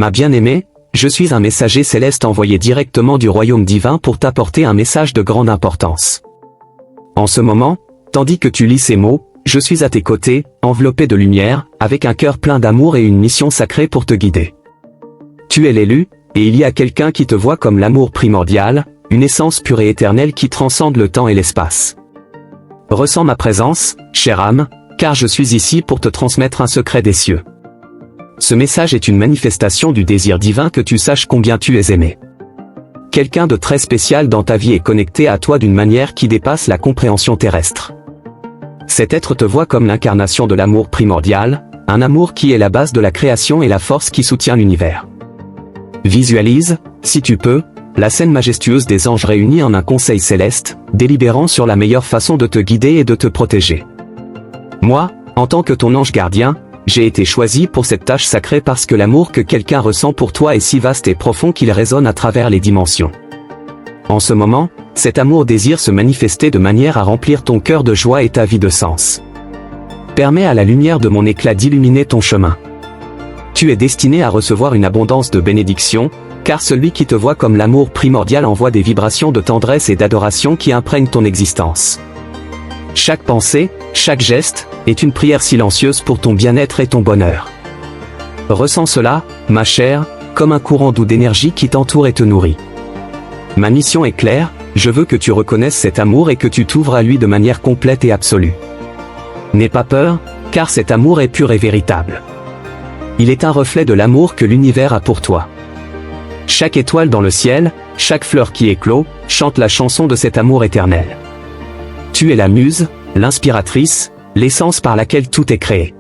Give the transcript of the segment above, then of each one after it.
Ma bien-aimée, je suis un messager céleste envoyé directement du royaume divin pour t'apporter un message de grande importance. En ce moment, tandis que tu lis ces mots, je suis à tes côtés, enveloppé de lumière, avec un cœur plein d'amour et une mission sacrée pour te guider. Tu es l'élu, et il y a quelqu'un qui te voit comme l'amour primordial, une essence pure et éternelle qui transcende le temps et l'espace. Ressens ma présence, chère âme, car je suis ici pour te transmettre un secret des cieux. Ce message est une manifestation du désir divin que tu saches combien tu es aimé. Quelqu'un de très spécial dans ta vie est connecté à toi d'une manière qui dépasse la compréhension terrestre. Cet être te voit comme l'incarnation de l'amour primordial, un amour qui est la base de la création et la force qui soutient l'univers. Visualise, si tu peux, la scène majestueuse des anges réunis en un conseil céleste, délibérant sur la meilleure façon de te guider et de te protéger. Moi, en tant que ton ange gardien, j'ai été choisi pour cette tâche sacrée parce que l'amour que quelqu'un ressent pour toi est si vaste et profond qu'il résonne à travers les dimensions. En ce moment, cet amour désire se manifester de manière à remplir ton cœur de joie et ta vie de sens. Permets à la lumière de mon éclat d'illuminer ton chemin. Tu es destiné à recevoir une abondance de bénédictions, car celui qui te voit comme l'amour primordial envoie des vibrations de tendresse et d'adoration qui imprègnent ton existence. Chaque pensée, chaque geste, est une prière silencieuse pour ton bien-être et ton bonheur. Ressens cela, ma chère, comme un courant doux d'énergie qui t'entoure et te nourrit. Ma mission est claire, je veux que tu reconnaisses cet amour et que tu t'ouvres à lui de manière complète et absolue. N'aie pas peur, car cet amour est pur et véritable. Il est un reflet de l'amour que l'univers a pour toi. Chaque étoile dans le ciel, chaque fleur qui éclot, chante la chanson de cet amour éternel. Tu es la muse, l'inspiratrice, l'essence par laquelle tout est créé.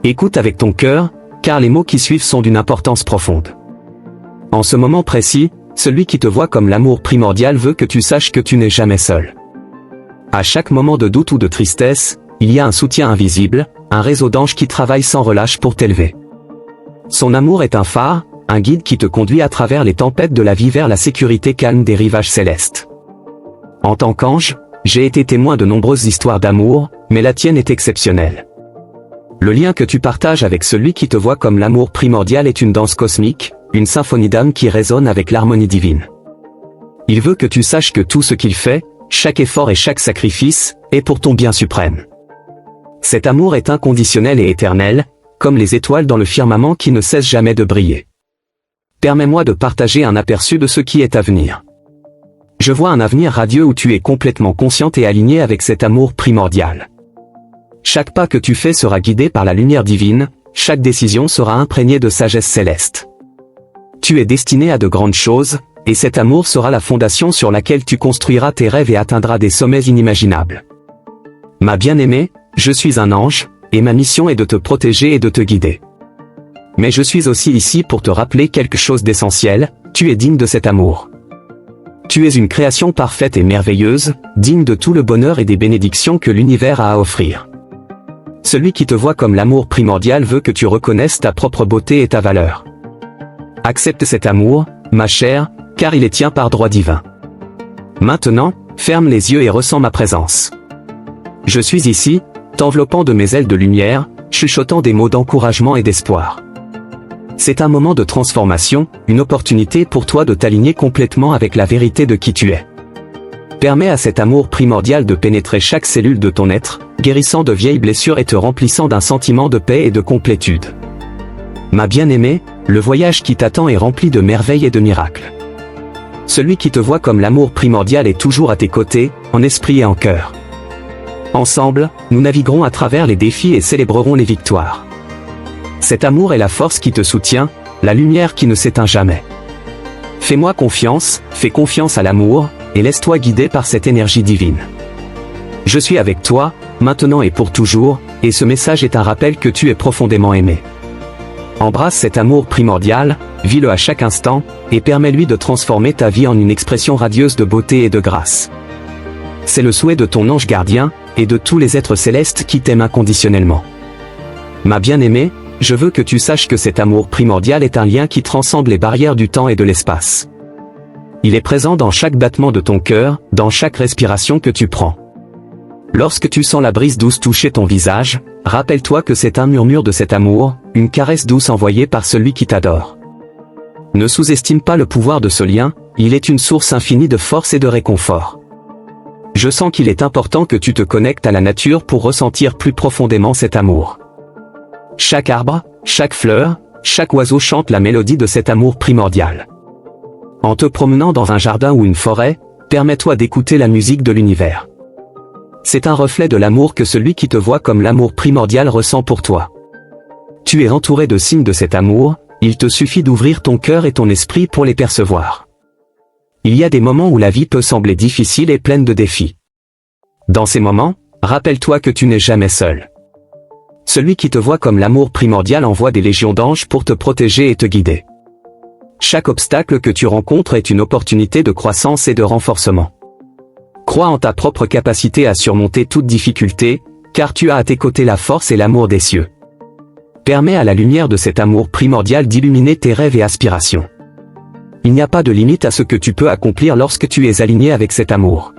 Écoute avec ton cœur, car les mots qui suivent sont d'une importance profonde. En ce moment précis, celui qui te voit comme l'amour primordial veut que tu saches que tu n'es jamais seul. À chaque moment de doute ou de tristesse, il y a un soutien invisible, un réseau d'anges qui travaillent sans relâche pour t'élever. Son amour est un phare, un guide qui te conduit à travers les tempêtes de la vie vers la sécurité calme des rivages célestes. En tant qu'ange, j'ai été témoin de nombreuses histoires d'amour, mais la tienne est exceptionnelle. Le lien que tu partages avec celui qui te voit comme l'amour primordial est une danse cosmique, une symphonie d'âme qui résonne avec l'harmonie divine. Il veut que tu saches que tout ce qu'il fait, chaque effort et chaque sacrifice, est pour ton bien suprême. Cet amour est inconditionnel et éternel, comme les étoiles dans le firmament qui ne cessent jamais de briller. Permets-moi de partager un aperçu de ce qui est à venir. Je vois un avenir radieux où tu es complètement consciente et alignée avec cet amour primordial. Chaque pas que tu fais sera guidé par la lumière divine, chaque décision sera imprégnée de sagesse céleste. Tu es destiné à de grandes choses, et cet amour sera la fondation sur laquelle tu construiras tes rêves et atteindras des sommets inimaginables. Ma bien-aimée, je suis un ange, et ma mission est de te protéger et de te guider. Mais je suis aussi ici pour te rappeler quelque chose d'essentiel, tu es digne de cet amour. Tu es une création parfaite et merveilleuse, digne de tout le bonheur et des bénédictions que l'univers a à offrir. Celui qui te voit comme l'amour primordial veut que tu reconnaisses ta propre beauté et ta valeur. Accepte cet amour, ma chère, car il est tien par droit divin. Maintenant, ferme les yeux et ressens ma présence. Je suis ici, t'enveloppant de mes ailes de lumière, chuchotant des mots d'encouragement et d'espoir. C'est un moment de transformation, une opportunité pour toi de t'aligner complètement avec la vérité de qui tu es. Permets à cet amour primordial de pénétrer chaque cellule de ton être, guérissant de vieilles blessures et te remplissant d'un sentiment de paix et de complétude. Ma bien-aimée, le voyage qui t'attend est rempli de merveilles et de miracles. Celui qui te voit comme l'amour primordial est toujours à tes côtés, en esprit et en cœur. Ensemble, nous naviguerons à travers les défis et célébrerons les victoires. Cet amour est la force qui te soutient, la lumière qui ne s'éteint jamais. Fais-moi confiance, fais confiance à l'amour, et laisse-toi guider par cette énergie divine. Je suis avec toi, maintenant et pour toujours, et ce message est un rappel que tu es profondément aimé. Embrasse cet amour primordial, vis-le à chaque instant, et permets-lui de transformer ta vie en une expression radieuse de beauté et de grâce. C'est le souhait de ton ange gardien, et de tous les êtres célestes qui t'aiment inconditionnellement. Ma bien-aimée, je veux que tu saches que cet amour primordial est un lien qui transcende les barrières du temps et de l'espace. Il est présent dans chaque battement de ton cœur, dans chaque respiration que tu prends. Lorsque tu sens la brise douce toucher ton visage, rappelle-toi que c'est un murmure de cet amour, une caresse douce envoyée par celui qui t'adore. Ne sous-estime pas le pouvoir de ce lien, il est une source infinie de force et de réconfort. Je sens qu'il est important que tu te connectes à la nature pour ressentir plus profondément cet amour. Chaque arbre, chaque fleur, chaque oiseau chante la mélodie de cet amour primordial. En te promenant dans un jardin ou une forêt, permets-toi d'écouter la musique de l'univers. C'est un reflet de l'amour que celui qui te voit comme l'amour primordial ressent pour toi. Tu es entouré de signes de cet amour, il te suffit d'ouvrir ton cœur et ton esprit pour les percevoir. Il y a des moments où la vie peut sembler difficile et pleine de défis. Dans ces moments, rappelle-toi que tu n'es jamais seul. Celui qui te voit comme l'amour primordial envoie des légions d'anges pour te protéger et te guider. Chaque obstacle que tu rencontres est une opportunité de croissance et de renforcement. Crois en ta propre capacité à surmonter toute difficulté, car tu as à tes côtés la force et l'amour des cieux. Permets à la lumière de cet amour primordial d'illuminer tes rêves et aspirations. Il n'y a pas de limite à ce que tu peux accomplir lorsque tu es aligné avec cet amour.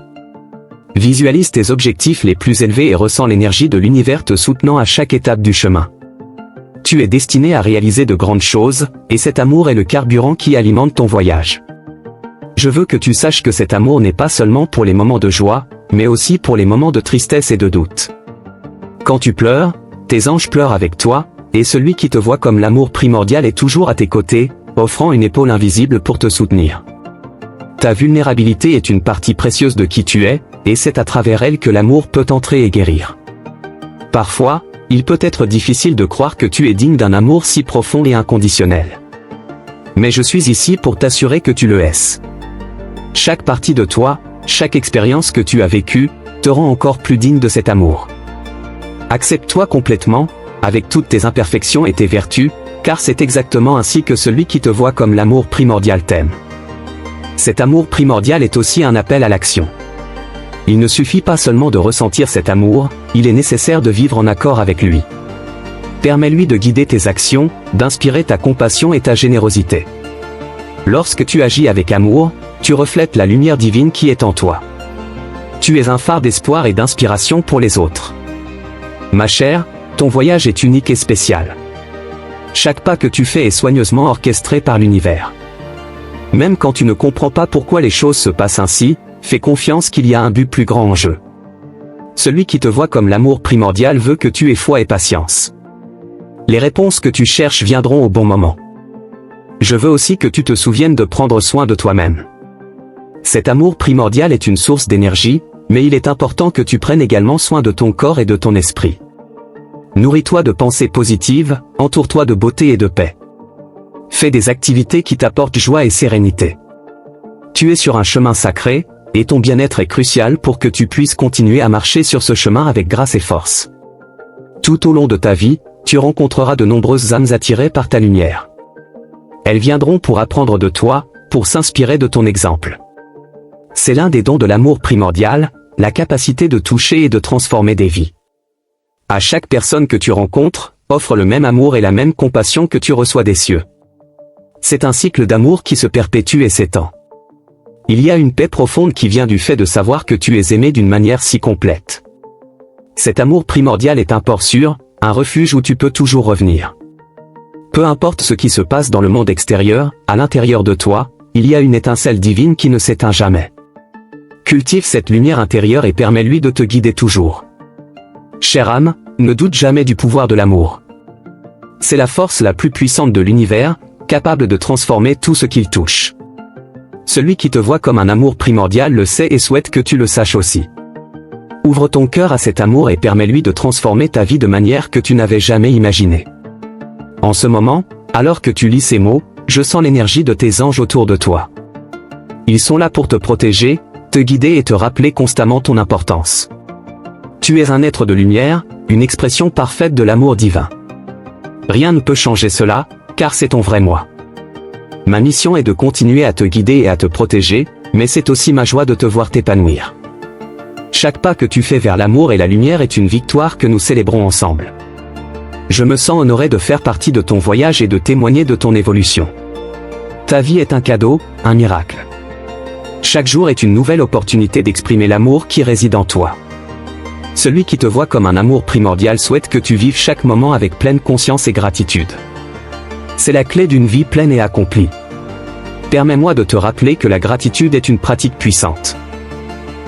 Visualise tes objectifs les plus élevés et ressens l'énergie de l'univers te soutenant à chaque étape du chemin. Tu es destiné à réaliser de grandes choses, et cet amour est le carburant qui alimente ton voyage. Je veux que tu saches que cet amour n'est pas seulement pour les moments de joie, mais aussi pour les moments de tristesse et de doute. Quand tu pleures, tes anges pleurent avec toi, et celui qui te voit comme l'amour primordial est toujours à tes côtés, offrant une épaule invisible pour te soutenir. Ta vulnérabilité est une partie précieuse de qui tu es, et c'est à travers elle que l'amour peut entrer et guérir. Parfois, il peut être difficile de croire que tu es digne d'un amour si profond et inconditionnel. Mais je suis ici pour t'assurer que tu le es. Chaque partie de toi, chaque expérience que tu as vécue, te rend encore plus digne de cet amour. Accepte-toi complètement, avec toutes tes imperfections et tes vertus, car c'est exactement ainsi que celui qui te voit comme l'amour primordial t'aime. Cet amour primordial est aussi un appel à l'action. Il ne suffit pas seulement de ressentir cet amour, il est nécessaire de vivre en accord avec lui. Permets-lui de guider tes actions, d'inspirer ta compassion et ta générosité. Lorsque tu agis avec amour, tu reflètes la lumière divine qui est en toi. Tu es un phare d'espoir et d'inspiration pour les autres. Ma chère, ton voyage est unique et spécial. Chaque pas que tu fais est soigneusement orchestré par l'univers. Même quand tu ne comprends pas pourquoi les choses se passent ainsi, fais confiance qu'il y a un but plus grand en jeu. Celui qui te voit comme l'amour primordial veut que tu aies foi et patience. Les réponses que tu cherches viendront au bon moment. Je veux aussi que tu te souviennes de prendre soin de toi-même. Cet amour primordial est une source d'énergie, mais il est important que tu prennes également soin de ton corps et de ton esprit. Nourris-toi de pensées positives, entoure-toi de beauté et de paix. Fais des activités qui t'apportent joie et sérénité. Tu es sur un chemin sacré, et ton bien-être est crucial pour que tu puisses continuer à marcher sur ce chemin avec grâce et force. Tout au long de ta vie, tu rencontreras de nombreuses âmes attirées par ta lumière. Elles viendront pour apprendre de toi, pour s'inspirer de ton exemple. C'est l'un des dons de l'amour primordial, la capacité de toucher et de transformer des vies. À chaque personne que tu rencontres, offre le même amour et la même compassion que tu reçois des cieux. C'est un cycle d'amour qui se perpétue et s'étend. Il y a une paix profonde qui vient du fait de savoir que tu es aimé d'une manière si complète. Cet amour primordial est un port sûr, un refuge où tu peux toujours revenir. Peu importe ce qui se passe dans le monde extérieur, à l'intérieur de toi, il y a une étincelle divine qui ne s'éteint jamais. Cultive cette lumière intérieure et permets-lui de te guider toujours. Chère âme, ne doute jamais du pouvoir de l'amour. C'est la force la plus puissante de l'univers, capable de transformer tout ce qu'il touche. Celui qui te voit comme un amour primordial le sait et souhaite que tu le saches aussi. Ouvre ton cœur à cet amour et permets-lui de transformer ta vie de manière que tu n'avais jamais imaginée. En ce moment, alors que tu lis ces mots, je sens l'énergie de tes anges autour de toi. Ils sont là pour te protéger, te guider et te rappeler constamment ton importance. Tu es un être de lumière, une expression parfaite de l'amour divin. Rien ne peut changer cela, car c'est ton vrai moi. Ma mission est de continuer à te guider et à te protéger, mais c'est aussi ma joie de te voir t'épanouir. Chaque pas que tu fais vers l'amour et la lumière est une victoire que nous célébrons ensemble. Je me sens honoré de faire partie de ton voyage et de témoigner de ton évolution. Ta vie est un cadeau, un miracle. Chaque jour est une nouvelle opportunité d'exprimer l'amour qui réside en toi. Celui qui te voit comme un amour primordial souhaite que tu vives chaque moment avec pleine conscience et gratitude. C'est la clé d'une vie pleine et accomplie. Permets-moi de te rappeler que la gratitude est une pratique puissante.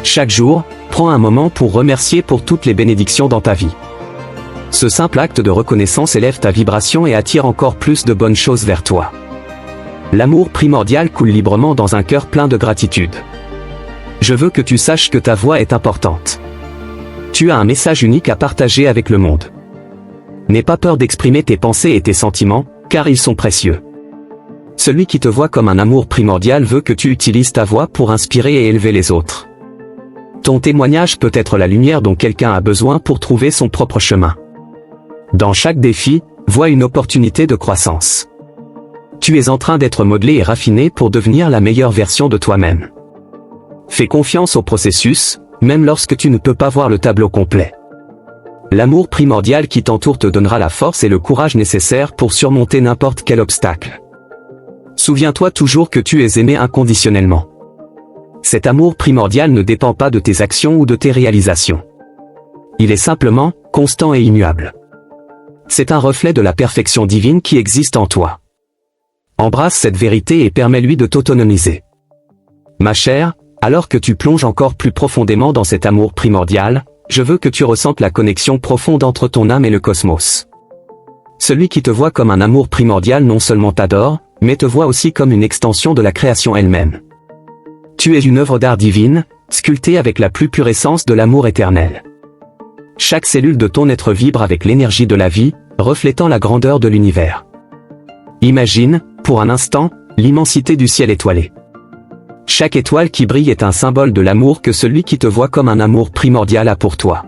Chaque jour, prends un moment pour remercier pour toutes les bénédictions dans ta vie. Ce simple acte de reconnaissance élève ta vibration et attire encore plus de bonnes choses vers toi. L'amour primordial coule librement dans un cœur plein de gratitude. Je veux que tu saches que ta voix est importante. Tu as un message unique à partager avec le monde. N'aie pas peur d'exprimer tes pensées et tes sentiments, car ils sont précieux. Celui qui te voit comme un amour primordial veut que tu utilises ta voix pour inspirer et élever les autres. Ton témoignage peut être la lumière dont quelqu'un a besoin pour trouver son propre chemin. Dans chaque défi, vois une opportunité de croissance. Tu es en train d'être modelé et raffiné pour devenir la meilleure version de toi-même. Fais confiance au processus, même lorsque tu ne peux pas voir le tableau complet. L'amour primordial qui t'entoure te donnera la force et le courage nécessaires pour surmonter n'importe quel obstacle. Souviens-toi toujours que tu es aimé inconditionnellement. Cet amour primordial ne dépend pas de tes actions ou de tes réalisations. Il est simplement constant et immuable. C'est un reflet de la perfection divine qui existe en toi. Embrasse cette vérité et permets-lui de t'autonomiser. Ma chère, alors que tu plonges encore plus profondément dans cet amour primordial, je veux que tu ressentes la connexion profonde entre ton âme et le cosmos. Celui qui te voit comme un amour primordial non seulement t'adore, mais te voit aussi comme une extension de la création elle-même. Tu es une œuvre d'art divine, sculptée avec la plus pure essence de l'amour éternel. Chaque cellule de ton être vibre avec l'énergie de la vie, reflétant la grandeur de l'univers. Imagine, pour un instant, l'immensité du ciel étoilé. Chaque étoile qui brille est un symbole de l'amour que celui qui te voit comme un amour primordial a pour toi.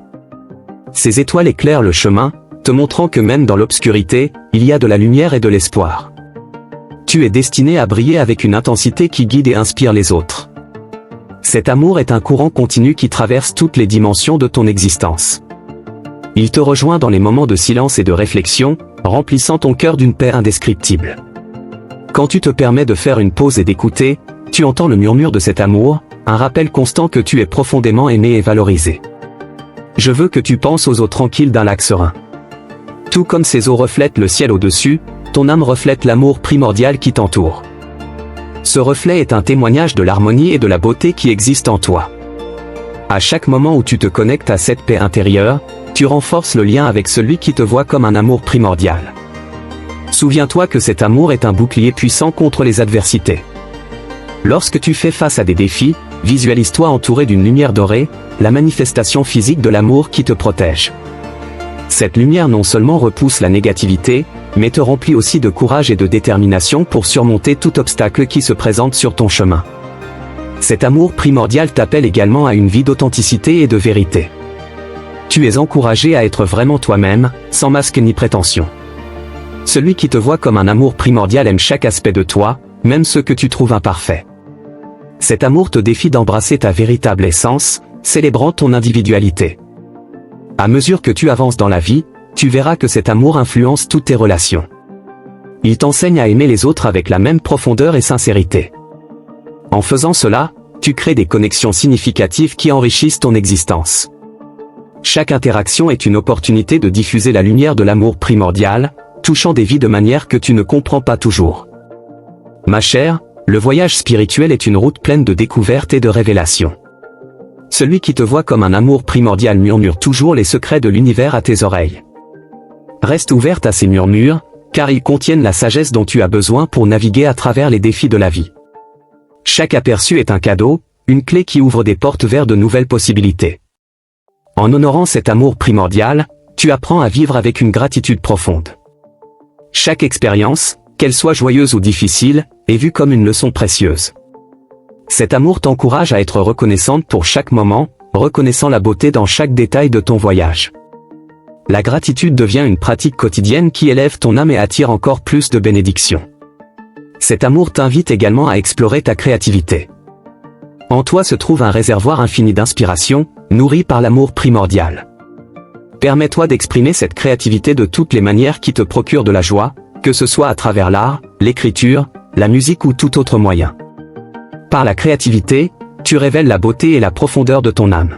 Ces étoiles éclairent le chemin, te montrant que même dans l'obscurité, il y a de la lumière et de l'espoir. Tu es destiné à briller avec une intensité qui guide et inspire les autres. Cet amour est un courant continu qui traverse toutes les dimensions de ton existence. Il te rejoint dans les moments de silence et de réflexion, remplissant ton cœur d'une paix indescriptible. Quand tu te permets de faire une pause et d'écouter, tu entends le murmure de cet amour, un rappel constant que tu es profondément aimé et valorisé. Je veux que tu penses aux eaux tranquilles d'un lac serein. Tout comme ces eaux reflètent le ciel au-dessus, ton âme reflète l'amour primordial qui t'entoure. Ce reflet est un témoignage de l'harmonie et de la beauté qui existent en toi. À chaque moment où tu te connectes à cette paix intérieure, tu renforces le lien avec celui qui te voit comme un amour primordial. Souviens-toi que cet amour est un bouclier puissant contre les adversités. Lorsque tu fais face à des défis, visualise-toi entouré d'une lumière dorée, la manifestation physique de l'amour qui te protège. Cette lumière non seulement repousse la négativité, mais te remplit aussi de courage et de détermination pour surmonter tout obstacle qui se présente sur ton chemin. Cet amour primordial t'appelle également à une vie d'authenticité et de vérité. Tu es encouragé à être vraiment toi-même, sans masque ni prétention. Celui qui te voit comme un amour primordial aime chaque aspect de toi, même ceux que tu trouves imparfaits. Cet amour te défie d'embrasser ta véritable essence, célébrant ton individualité. À mesure que tu avances dans la vie, tu verras que cet amour influence toutes tes relations. Il t'enseigne à aimer les autres avec la même profondeur et sincérité. En faisant cela, tu crées des connexions significatives qui enrichissent ton existence. Chaque interaction est une opportunité de diffuser la lumière de l'amour primordial, touchant des vies de manière que tu ne comprends pas toujours. Ma chère, le voyage spirituel est une route pleine de découvertes et de révélations. Celui qui te voit comme un amour primordial murmure toujours les secrets de l'univers à tes oreilles. Reste ouverte à ces murmures, car ils contiennent la sagesse dont tu as besoin pour naviguer à travers les défis de la vie. Chaque aperçu est un cadeau, une clé qui ouvre des portes vers de nouvelles possibilités. En honorant cet amour primordial, tu apprends à vivre avec une gratitude profonde. Chaque expérience, qu'elle soit joyeuse ou difficile, est vue comme une leçon précieuse. Cet amour t'encourage à être reconnaissante pour chaque moment, reconnaissant la beauté dans chaque détail de ton voyage. La gratitude devient une pratique quotidienne qui élève ton âme et attire encore plus de bénédictions. Cet amour t'invite également à explorer ta créativité. En toi se trouve un réservoir infini d'inspiration, nourri par l'amour primordial. Permets-toi d'exprimer cette créativité de toutes les manières qui te procurent de la joie, que ce soit à travers l'art, l'écriture, la musique ou tout autre moyen. Par la créativité, tu révèles la beauté et la profondeur de ton âme.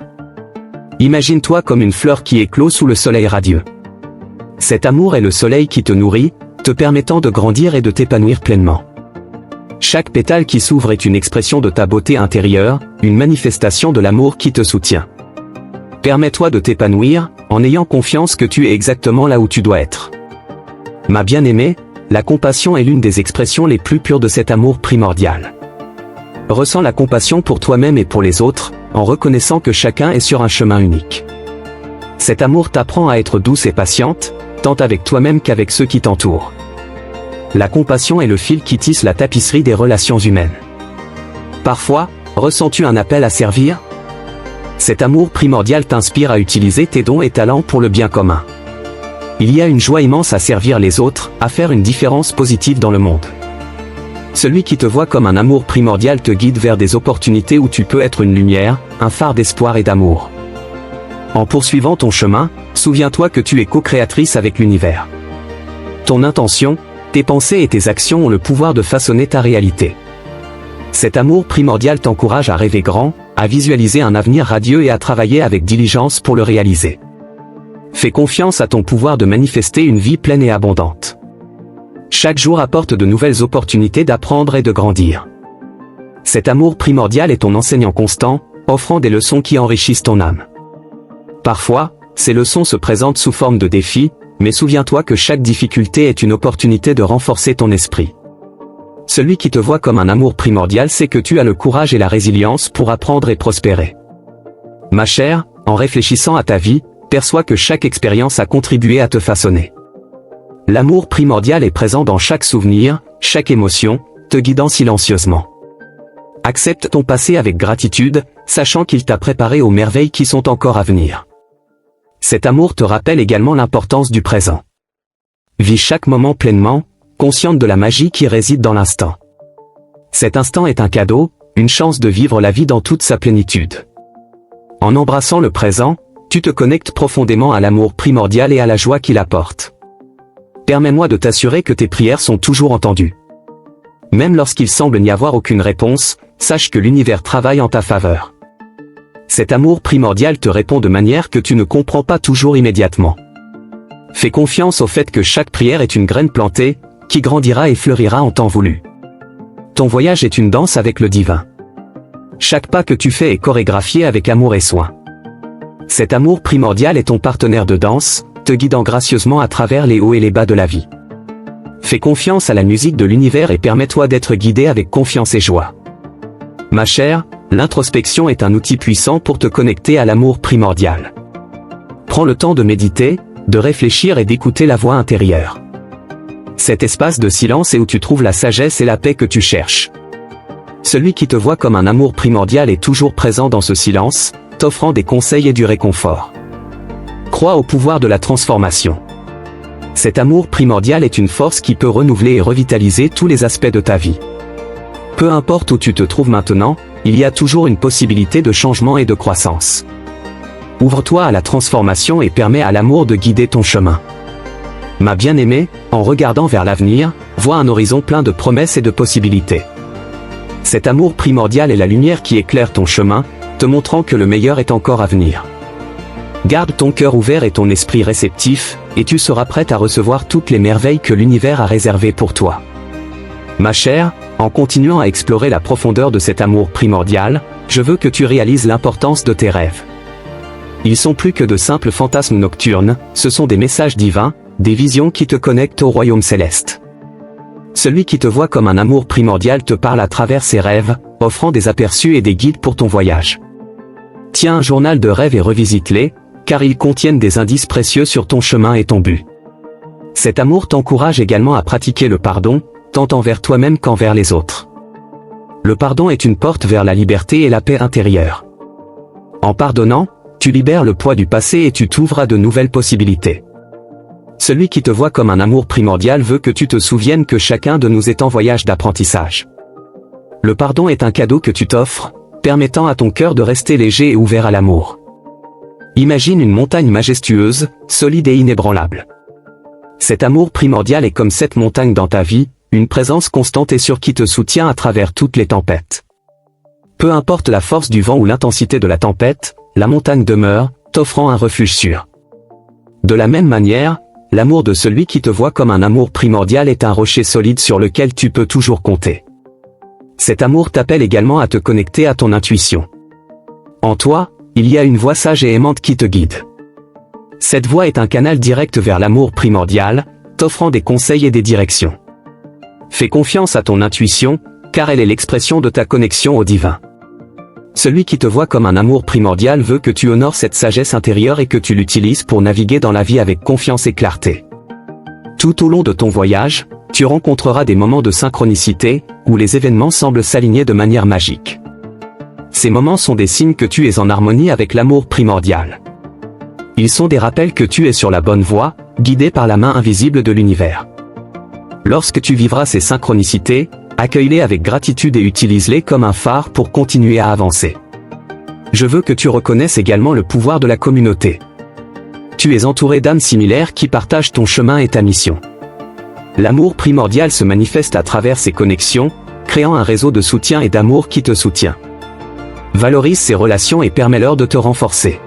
Imagine-toi comme une fleur qui éclot sous le soleil radieux. Cet amour est le soleil qui te nourrit, te permettant de grandir et de t'épanouir pleinement. Chaque pétale qui s'ouvre est une expression de ta beauté intérieure, une manifestation de l'amour qui te soutient. Permets-toi de t'épanouir, en ayant confiance que tu es exactement là où tu dois être. Ma bien-aimée, la compassion est l'une des expressions les plus pures de cet amour primordial. Ressens la compassion pour toi-même et pour les autres, en reconnaissant que chacun est sur un chemin unique. Cet amour t'apprend à être douce et patiente, tant avec toi-même qu'avec ceux qui t'entourent. La compassion est le fil qui tisse la tapisserie des relations humaines. Parfois, ressens-tu un appel à servir? Cet amour primordial t'inspire à utiliser tes dons et talents pour le bien commun. Il y a une joie immense à servir les autres, à faire une différence positive dans le monde. Celui qui te voit comme un amour primordial te guide vers des opportunités où tu peux être une lumière, un phare d'espoir et d'amour. En poursuivant ton chemin, souviens-toi que tu es co-créatrice avec l'univers. Ton intention, tes pensées et tes actions ont le pouvoir de façonner ta réalité. Cet amour primordial t'encourage à rêver grand, à visualiser un avenir radieux et à travailler avec diligence pour le réaliser. Fais confiance à ton pouvoir de manifester une vie pleine et abondante. Chaque jour apporte de nouvelles opportunités d'apprendre et de grandir. Cet amour primordial est ton enseignant constant, offrant des leçons qui enrichissent ton âme. Parfois, ces leçons se présentent sous forme de défis, mais souviens-toi que chaque difficulté est une opportunité de renforcer ton esprit. Celui qui te voit comme un amour primordial sait que tu as le courage et la résilience pour apprendre et prospérer. Ma chère, en réfléchissant à ta vie, perçois que chaque expérience a contribué à te façonner. L'amour primordial est présent dans chaque souvenir, chaque émotion, te guidant silencieusement. Accepte ton passé avec gratitude, sachant qu'il t'a préparé aux merveilles qui sont encore à venir. Cet amour te rappelle également l'importance du présent. Vis chaque moment pleinement, consciente de la magie qui réside dans l'instant. Cet instant est un cadeau, une chance de vivre la vie dans toute sa plénitude. En embrassant le présent, tu te connectes profondément à l'amour primordial et à la joie qu'il apporte. Permets-moi de t'assurer que tes prières sont toujours entendues. Même lorsqu'il semble n'y avoir aucune réponse, sache que l'univers travaille en ta faveur. Cet amour primordial te répond de manière que tu ne comprends pas toujours immédiatement. Fais confiance au fait que chaque prière est une graine plantée, qui grandira et fleurira en temps voulu. Ton voyage est une danse avec le divin. Chaque pas que tu fais est chorégraphié avec amour et soin. Cet amour primordial est ton partenaire de danse, te guidant gracieusement à travers les hauts et les bas de la vie. Fais confiance à la musique de l'univers et permets-toi d'être guidé avec confiance et joie. Ma chère, l'introspection est un outil puissant pour te connecter à l'amour primordial. Prends le temps de méditer, de réfléchir et d'écouter la voix intérieure. Cet espace de silence est où tu trouves la sagesse et la paix que tu cherches. Celui qui te voit comme un amour primordial est toujours présent dans ce silence, t'offrant des conseils et du réconfort. Crois au pouvoir de la transformation. Cet amour primordial est une force qui peut renouveler et revitaliser tous les aspects de ta vie. Peu importe où tu te trouves maintenant, il y a toujours une possibilité de changement et de croissance. Ouvre-toi à la transformation et permets à l'amour de guider ton chemin. Ma bien-aimée, en regardant vers l'avenir, vois un horizon plein de promesses et de possibilités. Cet amour primordial est la lumière qui éclaire ton chemin, te montrant que le meilleur est encore à venir. Garde ton cœur ouvert et ton esprit réceptif, et tu seras prête à recevoir toutes les merveilles que l'univers a réservées pour toi. Ma chère, en continuant à explorer la profondeur de cet amour primordial, je veux que tu réalises l'importance de tes rêves. Ils sont plus que de simples fantasmes nocturnes, ce sont des messages divins, des visions qui te connectent au royaume céleste. Celui qui te voit comme un amour primordial te parle à travers ses rêves, offrant des aperçus et des guides pour ton voyage. Tiens un journal de rêves et revisite-les, car ils contiennent des indices précieux sur ton chemin et ton but. Cet amour t'encourage également à pratiquer le pardon, tant envers toi-même qu'envers les autres. Le pardon est une porte vers la liberté et la paix intérieure. En pardonnant, tu libères le poids du passé et tu t'ouvres à de nouvelles possibilités. Celui qui te voit comme un amour primordial veut que tu te souviennes que chacun de nous est en voyage d'apprentissage. Le pardon est un cadeau que tu t'offres, permettant à ton cœur de rester léger et ouvert à l'amour. Imagine une montagne majestueuse, solide et inébranlable. Cet amour primordial est comme cette montagne dans ta vie, une présence constante et sûre qui te soutient à travers toutes les tempêtes. Peu importe la force du vent ou l'intensité de la tempête, la montagne demeure, t'offrant un refuge sûr. De la même manière, l'amour de celui qui te voit comme un amour primordial est un rocher solide sur lequel tu peux toujours compter. Cet amour t'appelle également à te connecter à ton intuition. En toi, il y a une voix sage et aimante qui te guide. Cette voix est un canal direct vers l'amour primordial, t'offrant des conseils et des directions. Fais confiance à ton intuition, car elle est l'expression de ta connexion au divin. Celui qui te voit comme un amour primordial veut que tu honores cette sagesse intérieure et que tu l'utilises pour naviguer dans la vie avec confiance et clarté. Tout au long de ton voyage, tu rencontreras des moments de synchronicité, où les événements semblent s'aligner de manière magique. Ces moments sont des signes que tu es en harmonie avec l'amour primordial. Ils sont des rappels que tu es sur la bonne voie, guidé par la main invisible de l'univers. Lorsque tu vivras ces synchronicités, accueille-les avec gratitude et utilise-les comme un phare pour continuer à avancer. Je veux que tu reconnaisses également le pouvoir de la communauté. Tu es entouré d'âmes similaires qui partagent ton chemin et ta mission. L'amour primordial se manifeste à travers ces connexions, créant un réseau de soutien et d'amour qui te soutient. Valorise ces relations et permets-leur de te renforcer.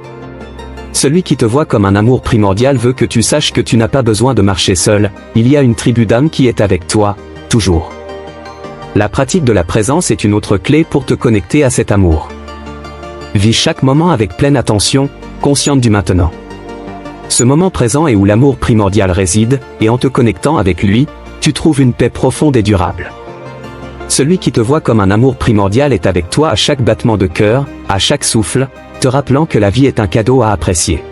Celui qui te voit comme un amour primordial veut que tu saches que tu n'as pas besoin de marcher seul, il y a une tribu d'âmes qui est avec toi, toujours. La pratique de la présence est une autre clé pour te connecter à cet amour. Vis chaque moment avec pleine attention, consciente du maintenant. Ce moment présent est où l'amour primordial réside, et en te connectant avec lui, tu trouves une paix profonde et durable. Celui qui te voit comme un amour primordial est avec toi à chaque battement de cœur, à chaque souffle, te rappelant que la vie est un cadeau à apprécier.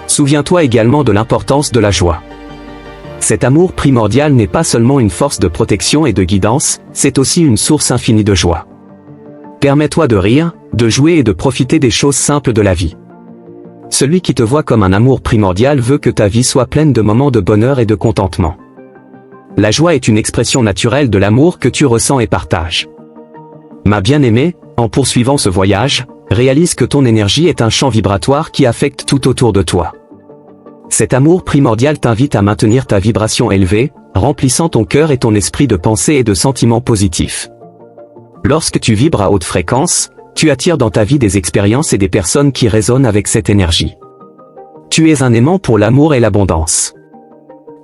Souviens-toi également de l'importance de la joie. Cet amour primordial n'est pas seulement une force de protection et de guidance, c'est aussi une source infinie de joie. Permets-toi de rire, de jouer et de profiter des choses simples de la vie. Celui qui te voit comme un amour primordial veut que ta vie soit pleine de moments de bonheur et de contentement. La joie est une expression naturelle de l'amour que tu ressens et partages. Ma bien-aimée, en poursuivant ce voyage, réalise que ton énergie est un champ vibratoire qui affecte tout autour de toi. Cet amour primordial t'invite à maintenir ta vibration élevée, remplissant ton cœur et ton esprit de pensées et de sentiments positifs. Lorsque tu vibres à haute fréquence, tu attires dans ta vie des expériences et des personnes qui résonnent avec cette énergie. Tu es un aimant pour l'amour et l'abondance.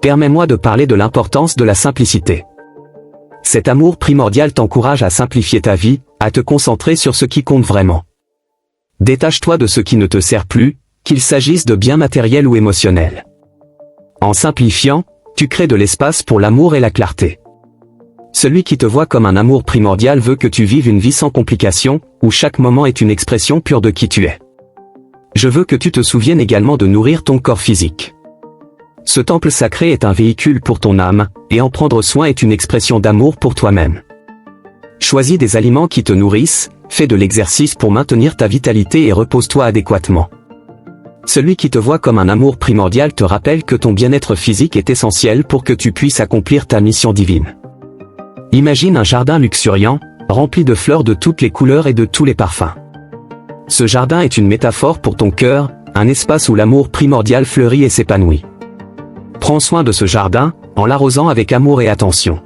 Permets-moi de parler de l'importance de la simplicité. Cet amour primordial t'encourage à simplifier ta vie, à te concentrer sur ce qui compte vraiment. Détache-toi de ce qui ne te sert plus, qu'il s'agisse de biens matériels ou émotionnels. En simplifiant, tu crées de l'espace pour l'amour et la clarté. Celui qui te voit comme un amour primordial veut que tu vives une vie sans complications, où chaque moment est une expression pure de qui tu es. Je veux que tu te souviennes également de nourrir ton corps physique. Ce temple sacré est un véhicule pour ton âme, et en prendre soin est une expression d'amour pour toi-même. Choisis des aliments qui te nourrissent, fais de l'exercice pour maintenir ta vitalité et repose-toi adéquatement. Celui qui te voit comme un amour primordial te rappelle que ton bien-être physique est essentiel pour que tu puisses accomplir ta mission divine. Imagine un jardin luxuriant, rempli de fleurs de toutes les couleurs et de tous les parfums. Ce jardin est une métaphore pour ton cœur, un espace où l'amour primordial fleurit et s'épanouit. Prends soin de ce jardin, en l'arrosant avec amour et attention.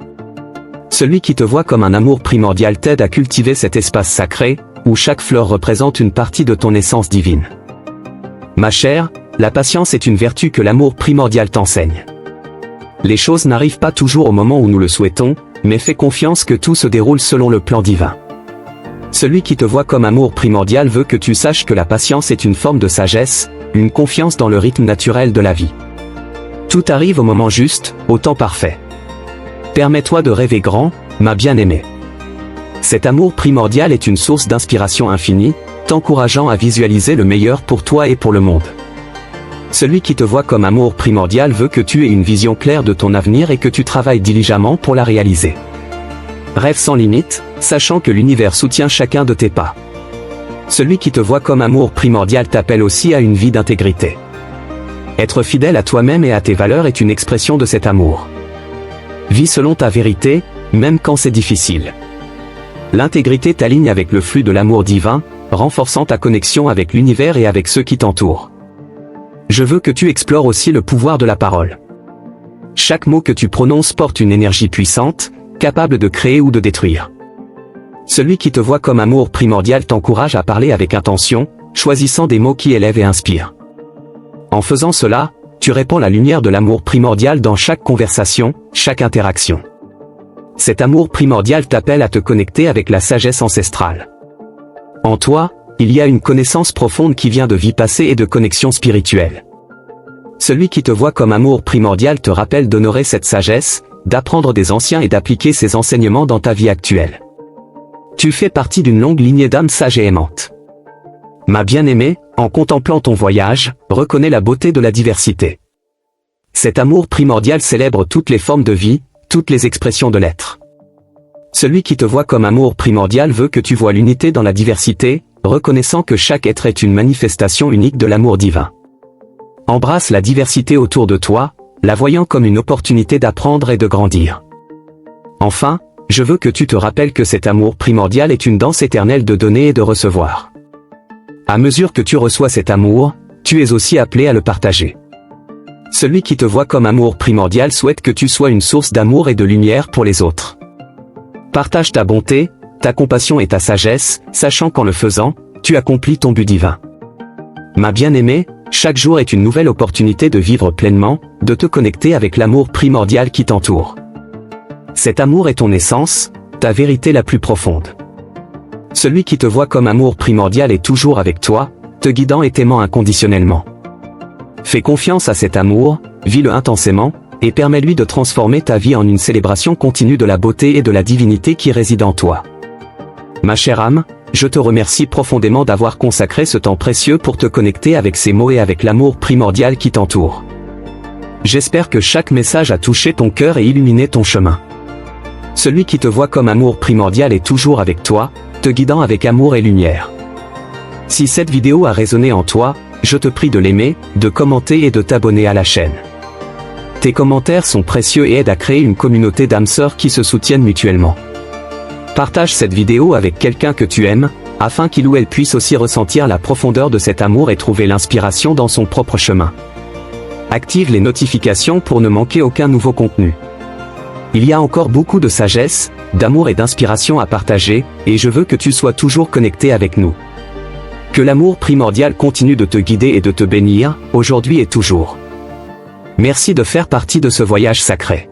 Celui qui te voit comme un amour primordial t'aide à cultiver cet espace sacré, où chaque fleur représente une partie de ton essence divine. Ma chère, la patience est une vertu que l'amour primordial t'enseigne. Les choses n'arrivent pas toujours au moment où nous le souhaitons, mais fais confiance que tout se déroule selon le plan divin. Celui qui te voit comme amour primordial veut que tu saches que la patience est une forme de sagesse, une confiance dans le rythme naturel de la vie. Tout arrive au moment juste, au temps parfait. Permets-toi de rêver grand, ma bien-aimée. Cet amour primordial est une source d'inspiration infinie, t'encourageant à visualiser le meilleur pour toi et pour le monde. Celui qui te voit comme amour primordial veut que tu aies une vision claire de ton avenir et que tu travailles diligemment pour la réaliser. Rêve sans limite, sachant que l'univers soutient chacun de tes pas. Celui qui te voit comme amour primordial t'appelle aussi à une vie d'intégrité. Être fidèle à toi-même et à tes valeurs est une expression de cet amour. Vis selon ta vérité, même quand c'est difficile. L'intégrité t'aligne avec le flux de l'amour divin, renforçant ta connexion avec l'univers et avec ceux qui t'entourent. Je veux que tu explores aussi le pouvoir de la parole. Chaque mot que tu prononces porte une énergie puissante, capable de créer ou de détruire. Celui qui te voit comme amour primordial t'encourage à parler avec intention, choisissant des mots qui élèvent et inspirent. En faisant cela, tu répands la lumière de l'amour primordial dans chaque conversation, chaque interaction. Cet amour primordial t'appelle à te connecter avec la sagesse ancestrale. En toi, il y a une connaissance profonde qui vient de vie passée et de connexion spirituelle. Celui qui te voit comme amour primordial te rappelle d'honorer cette sagesse, d'apprendre des anciens et d'appliquer ces enseignements dans ta vie actuelle. Tu fais partie d'une longue lignée d'âmes sages et aimantes. Ma bien-aimée, en contemplant ton voyage, reconnais la beauté de la diversité. Cet amour primordial célèbre toutes les formes de vie, toutes les expressions de l'être. Celui qui te voit comme amour primordial veut que tu vois l'unité dans la diversité, reconnaissant que chaque être est une manifestation unique de l'amour divin. Embrasse la diversité autour de toi, la voyant comme une opportunité d'apprendre et de grandir. Enfin, je veux que tu te rappelles que cet amour primordial est une danse éternelle de donner et de recevoir. À mesure que tu reçois cet amour, tu es aussi appelé à le partager. Celui qui te voit comme amour primordial souhaite que tu sois une source d'amour et de lumière pour les autres. Partage ta bonté, ta compassion et ta sagesse, sachant qu'en le faisant, tu accomplis ton but divin. Ma bien-aimée, chaque jour est une nouvelle opportunité de vivre pleinement, de te connecter avec l'amour primordial qui t'entoure. Cet amour est ton essence, ta vérité la plus profonde. Celui qui te voit comme amour primordial est toujours avec toi, te guidant et t'aimant inconditionnellement. Fais confiance à cet amour, vis-le intensément, et permets-lui de transformer ta vie en une célébration continue de la beauté et de la divinité qui réside en toi. Ma chère âme, je te remercie profondément d'avoir consacré ce temps précieux pour te connecter avec ces mots et avec l'amour primordial qui t'entoure. J'espère que chaque message a touché ton cœur et illuminé ton chemin. Celui qui te voit comme amour primordial est toujours avec toi, te guidant avec amour et lumière. Si cette vidéo a résonné en toi, je te prie de l'aimer, de commenter et de t'abonner à la chaîne. Tes commentaires sont précieux et aident à créer une communauté d'âmes sœurs qui se soutiennent mutuellement. Partage cette vidéo avec quelqu'un que tu aimes, afin qu'il ou elle puisse aussi ressentir la profondeur de cet amour et trouver l'inspiration dans son propre chemin. Active les notifications pour ne manquer aucun nouveau contenu. Il y a encore beaucoup de sagesse, d'amour et d'inspiration à partager, et je veux que tu sois toujours connecté avec nous. Que l'amour primordial continue de te guider et de te bénir, aujourd'hui et toujours. Merci de faire partie de ce voyage sacré.